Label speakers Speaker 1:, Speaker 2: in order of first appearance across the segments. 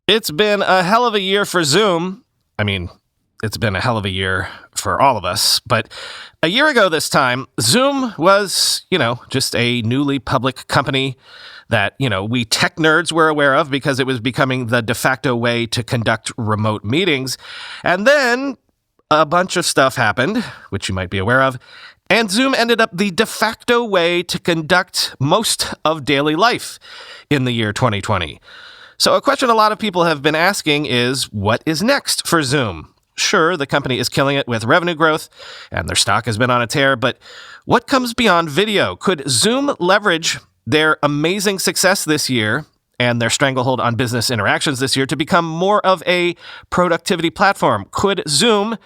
Speaker 1: It's been a hell of a year for Zoom. I mean, it's been a hell of a year for all of us. But a year ago this time, Zoom was, just a newly public company that, we tech nerds were aware of because it was becoming the de facto way to conduct remote meetings. And then a bunch of stuff happened, which you might be aware of, and Zoom ended up the de facto way to conduct most of daily life in the year 2020. So a question a lot of people have been asking is, what is next for Zoom? Sure, the company is killing it with revenue growth, and their stock has been on a tear, but what comes beyond video? Could Zoom leverage their amazing success this year and their stranglehold on business interactions this year to become more of a productivity platform? Could Zoom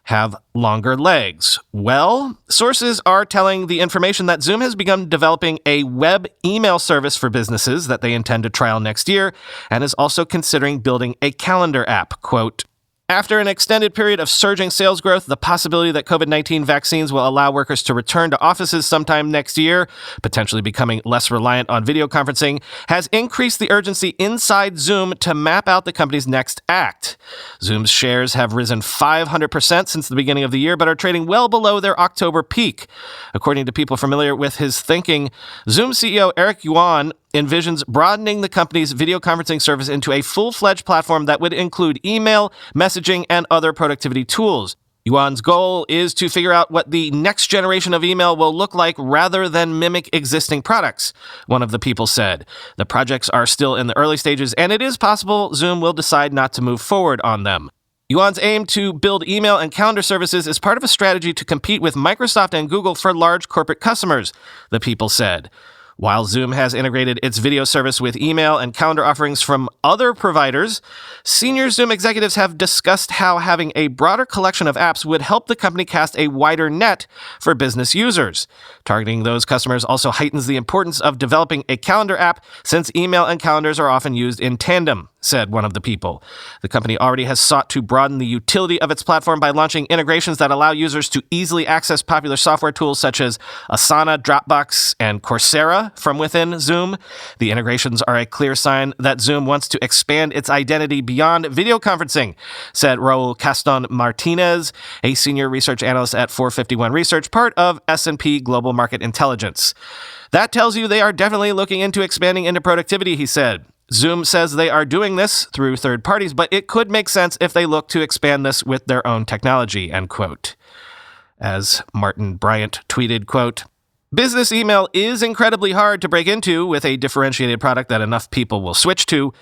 Speaker 1: have longer legs? Well, sources are telling the information that Zoom has begun developing a web email service for businesses that they intend to trial next year and is also considering building a calendar app. Quote, after an extended period of surging sales growth, the possibility that COVID-19 vaccines will allow workers to return to offices sometime next year, potentially becoming less reliant on video conferencing, has increased the urgency inside Zoom to map out the company's next act. Zoom's shares have risen 500% since the beginning of the year, but are trading well below their October peak. According to people familiar with his thinking, Zoom CEO Eric Yuan envisions broadening the company's video conferencing service into a full-fledged platform that would include email, messaging, and other productivity tools. Yuan's goal is to figure out what the next generation of email will look like rather than mimic existing products, one of the people said. The projects are still in the early stages, and it is possible Zoom will decide not to move forward on them. Yuan's aim to build email and calendar services is part of a strategy to compete with Microsoft and Google for large corporate customers, the people said. While Zoom has integrated its video service with email and calendar offerings from other providers, senior Zoom executives have discussed how having a broader collection of apps would help the company cast a wider net for business users. Targeting those customers also heightens the importance of developing a calendar app, since email and calendars are often used in tandem, said one of the people. The company already has sought to broaden the utility of its platform by launching integrations that allow users to easily access popular software tools such as Asana, Dropbox, and Coursera from within Zoom. The integrations are a clear sign that Zoom wants to expand its identity beyond video conferencing, said Raul Caston Martinez, a senior research analyst at 451 Research, part of S&P Global Market Intelligence. That tells you they are definitely looking into expanding into productivity, he said. Zoom says they are doing this through third parties, but it could make sense if they look to expand this with their own technology, end quote. As Martin Bryant tweeted, quote, business email is incredibly hard to break into with a differentiated product that enough people will switch to,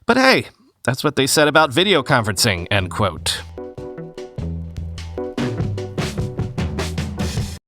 Speaker 1: but hey, that's what they said about video conferencing, end quote.